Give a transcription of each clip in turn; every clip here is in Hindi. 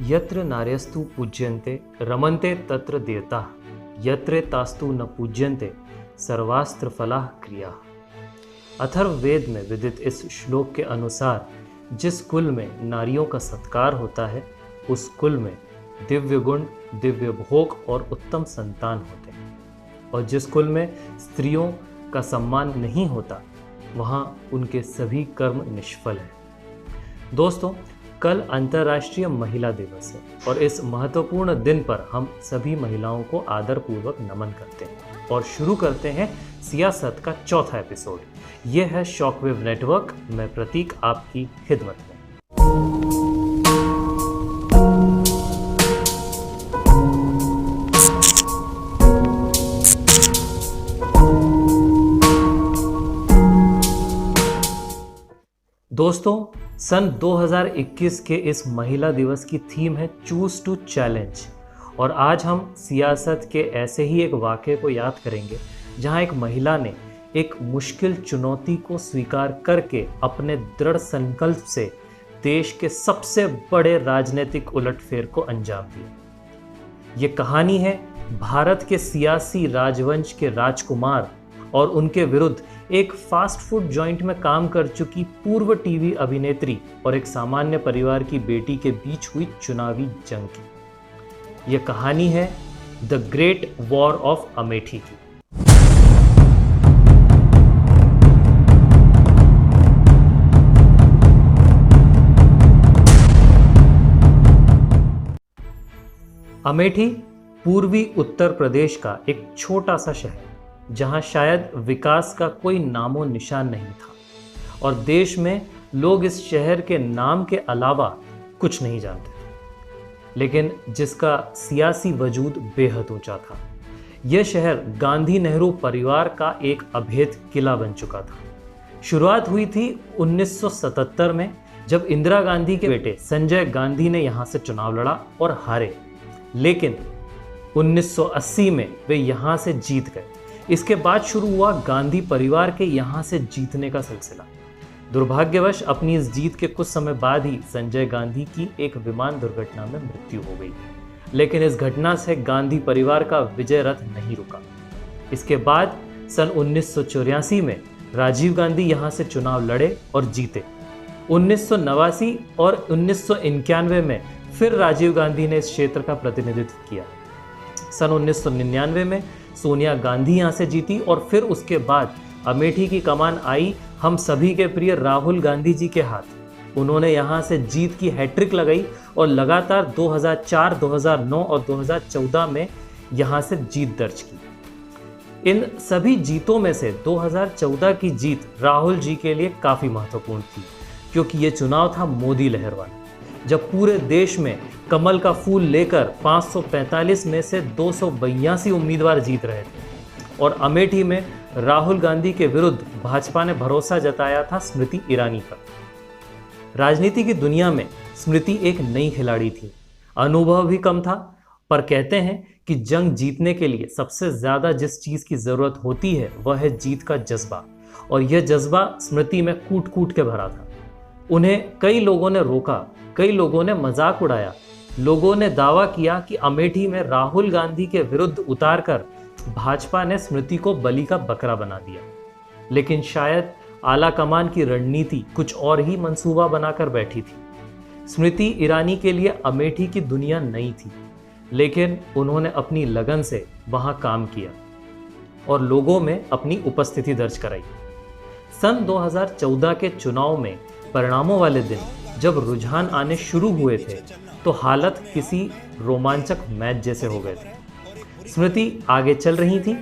यत्र नार्यस्तु पूज्यन्ते रमन्ते तत्र देवताः, यत्र तास्तु न पूज्यन्ते सर्वास्त्र फलाः क्रियाः। अथर्ववेद में विदित इस श्लोक के अनुसार जिस कुल में नारियों का सत्कार होता है उस कुल में दिव्य गुण, दिव्य भोग और उत्तम संतान होते हैं, और जिस कुल में स्त्रियों का सम्मान नहीं होता वहाँ उनके सभी कर्म निष्फल हैं। दोस्तों, कल अंतर्राष्ट्रीय महिला दिवस है और इस महत्वपूर्ण दिन पर हम सभी महिलाओं को आदरपूर्वक नमन करते हैं और शुरू करते हैं सियासत का चौथा एपिसोड। यह है शॉकवेव नेटवर्क। मैं प्रतीक आपकी खिदमत में। दोस्तों, सन 2021 के इस महिला दिवस की थीम है चूज टू चैलेंज, और आज हम सियासत के ऐसे ही एक वाक़ये को याद करेंगे जहां एक महिला ने एक मुश्किल चुनौती को स्वीकार करके अपने दृढ़ संकल्प से देश के सबसे बड़े राजनीतिक उलटफेर को अंजाम दिया। ये कहानी है भारत के सियासी राजवंश के राजकुमार और उनके विरुद्ध एक फास्ट फूड जॉइंट में काम कर चुकी पूर्व टीवी अभिनेत्री और एक सामान्य परिवार की बेटी के बीच हुई चुनावी जंग की। यह कहानी है the great war of Amethi की। अमेठी पूर्वी उत्तर प्रदेश का एक छोटा सा शहर जहां शायद विकास का कोई नामो निशान नहीं था और देश में लोग इस शहर के नाम के अलावा कुछ नहीं जानते थे, लेकिन जिसका सियासी वजूद बेहद ऊंचा था। यह शहर गांधी नेहरू परिवार का एक अभेद किला बन चुका था। शुरुआत हुई थी 1977 में जब इंदिरा गांधी के बेटे संजय गांधी ने यहां से चुनाव लड़ा और हारे, लेकिन 1980 में वे यहां से जीत गए। इसके बाद शुरू हुआ गांधी परिवार के यहां से जीतने का सिलसिला। दुर्भाग्यवश अपनी इस जीत के कुछ समय बाद ही संजय गांधी की एक विमान दुर्घटना में मृत्यु हो गई, लेकिन इस घटना से गांधी परिवार का विजय रथ नहीं रुका। इसके बाद सन 1984 में राजीव गांधी यहां से चुनाव लड़े और जीते। 1989 और 1991 में फिर राजीव गांधी ने इस क्षेत्र का प्रतिनिधित्व किया। सन 1999 में सोनिया गांधी यहां से जीती और फिर उसके बाद अमेठी की कमान आई हम सभी के प्रिय राहुल गांधी जी के हाथ। उन्होंने यहां से जीत की हैट्रिक लगाई और लगातार 2004, 2009 और 2014 में यहां से जीत दर्ज की। इन सभी जीतों में से 2014 की जीत राहुल जी के लिए काफ़ी महत्वपूर्ण थी, क्योंकि ये चुनाव था मोदी लहर वाला, जब पूरे देश में कमल का फूल लेकर 545 में से 282 उम्मीदवार जीत रहे थे और अमेठी में राहुल गांधी के विरुद्ध भाजपा ने भरोसा जताया था स्मृति ईरानी पर। राजनीति की दुनिया में स्मृति एक नई खिलाड़ी थी, अनुभव भी कम था, पर कहते हैं कि जंग जीतने के लिए सबसे ज्यादा जिस चीज की जरूरत होती है वह है जीत का जज्बा, और यह जज्बा स्मृति में कूट कूट के भरा था। उन्हें कई लोगों ने रोका, कई लोगों ने मजाक उड़ाया, लोगों ने दावा किया कि अमेठी में राहुल गांधी के विरुद्ध उतारकर भाजपा ने स्मृति को बलि का बकरा बना दिया। लेकिन शायद आला कमान की रणनीति कुछ और ही मंसूबा बनाकर बैठी थी। स्मृति ईरानी के लिए अमेठी की दुनिया नई थी, लेकिन उन्होंने अपनी लगन से वहां काम किया और लोगों में अपनी उपस्थिति दर्ज कराई। सन 2014 के चुनाव में परिणामों वाले दिन जब रुझान आने शुरू हुए थे तो हालत किसी रोमांचक मैच जैसे हो गए थे। स्मृति आगे चल रही थी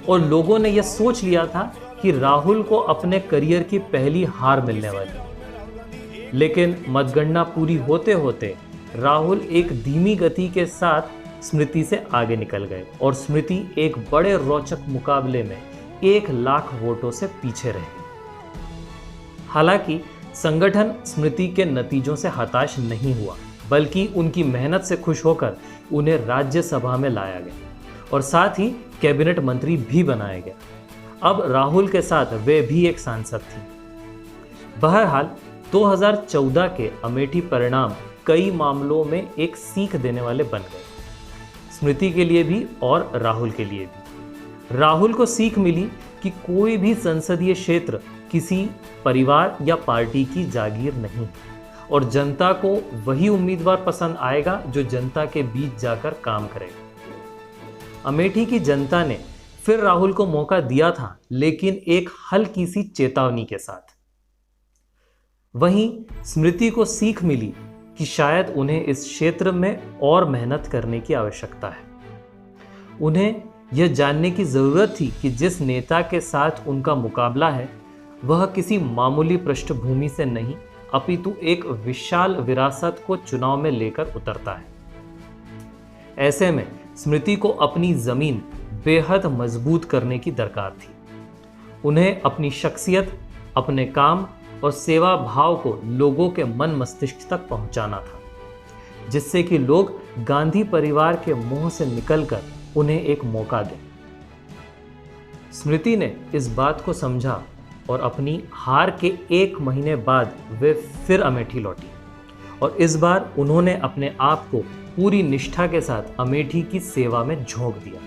और लोगों ने यह सोच लिया था कि राहुल को अपने करियर की पहली हार मिलने वाली, लेकिन मतगणना पूरी होते होते राहुल एक धीमी गति के साथ स्मृति से आगे निकल गए और स्मृति एक बड़े रोचक मुकाबले में 1 लाख वोटों से पीछे रहे। हालांकि संगठन स्मृति के नतीजों से हताश नहीं हुआ, बल्कि उनकी मेहनत से खुश होकर उन्हें राज्यसभा में लाया गया और साथ ही कैबिनेट मंत्री भी बनाया गया। अब राहुल के साथ वे भी एक सांसद थी। बहरहाल 2014 के अमेठी परिणाम कई मामलों में एक सीख देने वाले बन गए। स्मृति के लिए भी और राहुल के लिए भी। राहुल को सीख मिली कि कोई भी संसदीय क्षेत्र किसी परिवार या पार्टी की जागीर नहीं और जनता को वही उम्मीदवार पसंद आएगा जो जनता के बीच जाकर काम करेगा। अमेठी की जनता ने फिर राहुल को मौका दिया था, लेकिन एक हल्की सी चेतावनी के साथ। वहीं स्मृति को सीख मिली कि शायद उन्हें इस क्षेत्र में और मेहनत करने की आवश्यकता है। उन्हें यह जानने की जरूरत थी कि जिस नेता के साथ उनका मुकाबला है वह किसी मामूली पृष्ठभूमि से नहीं, अपितु एक विशाल विरासत को चुनाव में लेकर उतरता है। ऐसे में स्मृति को अपनी जमीन बेहद मजबूत करने की दरकार थी। उन्हें अपनी शख्सियत, अपने काम और सेवा भाव को लोगों के मन मस्तिष्क तक पहुंचाना था, जिससे कि लोग गांधी परिवार के मुंह से निकलकर उन्हें एक मौका दें। स्मृति ने इस बात को समझा और अपनी हार के 1 महीने बाद वे फिर अमेठी लौटी और इस बार उन्होंने अपने आप को पूरी निष्ठा के साथ अमेठी की सेवा में झोंक दिया।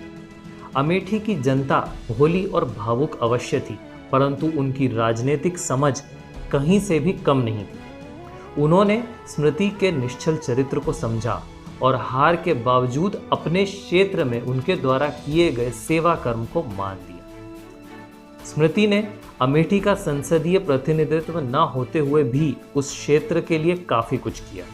अमेठी की जनता भोली और भावुक अवश्य थी, परंतु उनकी राजनीतिक समझ कहीं से भी कम नहीं थी। उन्होंने स्मृति के निश्चल चरित्र को समझा और हार के बावजूद अपने क्षेत्र में उनके द्वारा किए गए सेवा कर्म को मान लिया। स्मृति ने अमेठी का संसदीय प्रतिनिधित्व न होते हुए भी उस क्षेत्र के लिए काफी कुछ किया।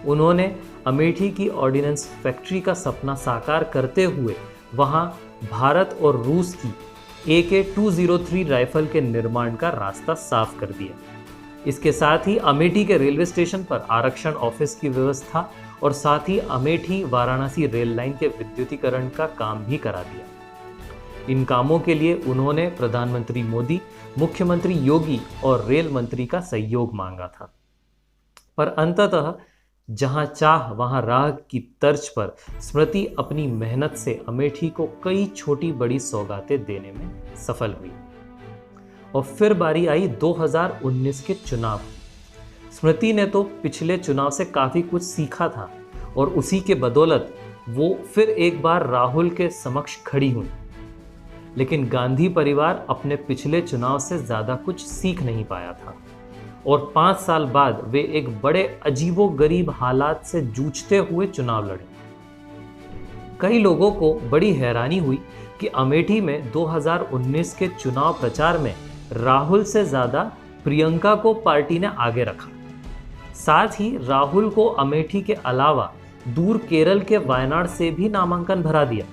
उन्होंने अमेठी की ऑर्डिनेंस फैक्ट्री का सपना साकार करते हुए वहां भारत और रूस की AK-203 राइफल के निर्माण का रास्ता साफ कर दिया। इसके साथ ही अमेठी के रेलवे स्टेशन पर आरक्षण ऑफिस की व्यवस्था और साथ ही अमेठी वाराणसी रेल लाइन के विद्युतीकरण का काम भी करा दिया। इन कामों के लिए उन्होंने प्रधानमंत्री मोदी, मुख्यमंत्री योगी और रेल मंत्री का सहयोग मांगा था। पर अंततः जहां चाह वहां राह की तर्ज पर स्मृति अपनी मेहनत से अमेठी को कई छोटी बड़ी सौगातें देने में सफल हुई। और फिर बारी आई 2019 के चुनाव। स्मृति ने तो पिछले चुनाव से काफी कुछ सीखा था और उसी के बदौलत वो फिर एक बार राहुल के समक्ष खड़ी हुई। लेकिन गांधी परिवार अपने पिछले चुनाव से ज्यादा कुछ सीख नहीं पाया था और 5 साल बाद वे एक बड़े अजीबोगरीब हालात से जूझते हुए चुनाव लड़े। कई लोगों को बड़ी हैरानी हुई कि अमेठी में 2019 के चुनाव प्रचार में राहुल से ज्यादा प्रियंका को पार्टी ने आगे रखा। साथ ही राहुल को अमेठी के अलावा दूर केरल के वायनाड से भी नामांकन भरा दिया।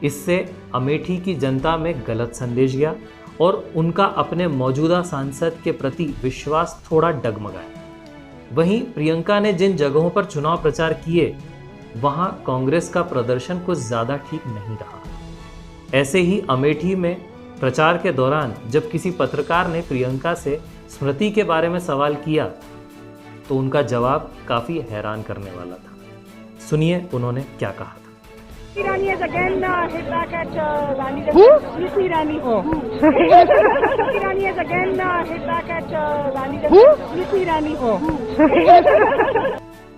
इससे अमेठी की जनता में गलत संदेश गया और उनका अपने मौजूदा सांसद के प्रति विश्वास थोड़ा डगमगाया। वहीं प्रियंका ने जिन जगहों पर चुनाव प्रचार किए वहां कांग्रेस का प्रदर्शन कुछ ज्यादा ठीक नहीं रहा। ऐसे ही अमेठी में प्रचार के दौरान जब किसी पत्रकार ने प्रियंका से स्मृति के बारे में सवाल किया तो उनका जवाब काफी हैरान करने वाला था। सुनिए उन्होंने क्या कहा था। Irani has again hit back at Gandhi. Who? Smriti Irani. Oh. Irani has again hit back at Gandhi. Who? Smriti Irani. Oh.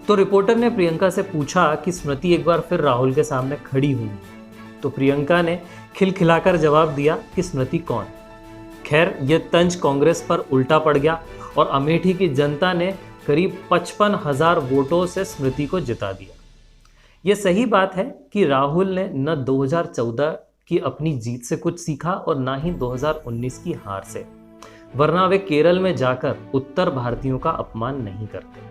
तो रिपोर्टर ने प्रियंका से पूछा कि स्मृति एक बार फिर राहुल के सामने खड़ी हुई, तो प्रियंका ने खिलखिलाकर जवाब दिया कि स्मृति कौन। खैर यह तंज कांग्रेस पर उल्टा पड़ गया और अमेठी की जनता ने करीब 55,000 वोटों से स्मृति को जिता दिया। यह सही बात है कि राहुल ने न 2014 की अपनी जीत से कुछ सीखा और न ही 2019 की हार से, वरना वे केरल में जाकर उत्तर भारतीयों का अपमान नहीं करते।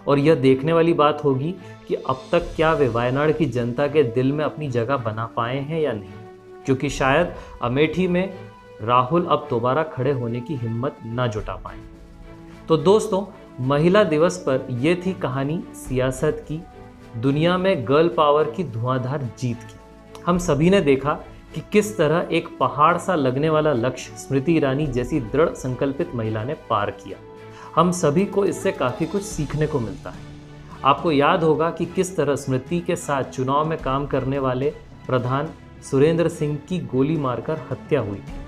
और यह देखने वाली बात होगी कि अब तक क्या वे वायनाड की जनता के दिल में अपनी जगह बना पाए हैं या नहीं, क्योंकि शायद अमेठी में राहुल अब दोबारा खड़े होने की हिम्मत न जुटा पाए। तो दोस्तों, महिला दिवस पर यह थी कहानी सियासत की, दुनिया में गर्ल पावर की धुआंधार जीत की। हम सभी ने देखा कि किस तरह एक पहाड़ सा लगने वाला लक्ष्य स्मृति ईरानी जैसी दृढ़ संकल्पित महिला ने पार किया। हम सभी को इससे काफ़ी कुछ सीखने को मिलता है। आपको याद होगा कि किस तरह स्मृति के साथ चुनाव में काम करने वाले प्रधान सुरेंद्र सिंह की गोली मारकर हत्या हुई थी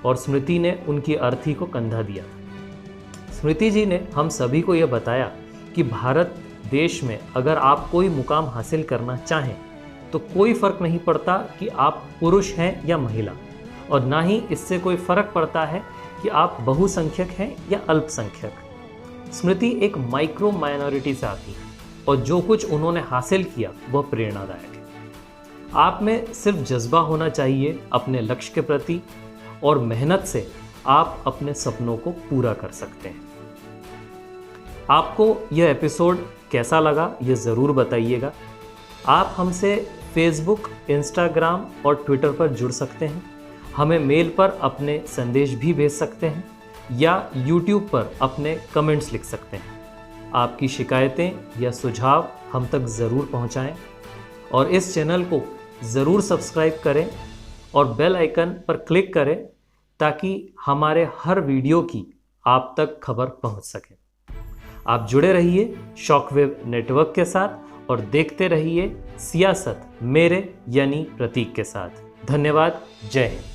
और स्मृति ने उनकी अर्थी को कंधा दिया था। स्मृति जी ने हम सभी को यह बताया कि भारत देश में अगर आप कोई मुकाम हासिल करना चाहें तो कोई फर्क नहीं पड़ता कि आप पुरुष हैं या महिला, और ना ही इससे कोई फर्क पड़ता है कि आप बहुसंख्यक हैं या अल्पसंख्यक। स्मृति एक माइक्रो माइनॉरिटी से आती है और जो कुछ उन्होंने हासिल किया वह प्रेरणादायक है। आप में सिर्फ जज्बा होना चाहिए अपने लक्ष्य के प्रति, और मेहनत से आप अपने सपनों को पूरा कर सकते हैं। आपको यह एपिसोड कैसा लगा ये ज़रूर बताइएगा। आप हमसे फेसबुक, इंस्टाग्राम और ट्विटर पर जुड़ सकते हैं। हमें मेल पर अपने संदेश भी भेज सकते हैं या यूट्यूब पर अपने कमेंट्स लिख सकते हैं। आपकी शिकायतें या सुझाव हम तक ज़रूर पहुंचाएं और इस चैनल को ज़रूर सब्सक्राइब करें और बेल आइकन पर क्लिक करें ताकि हमारे हर वीडियो की आप तक खबर पहुंच सके। आप जुड़े रहिए शॉकवेव नेटवर्क के साथ और देखते रहिए सियासत मेरे यानी प्रतीक के साथ। धन्यवाद। जय हिंद।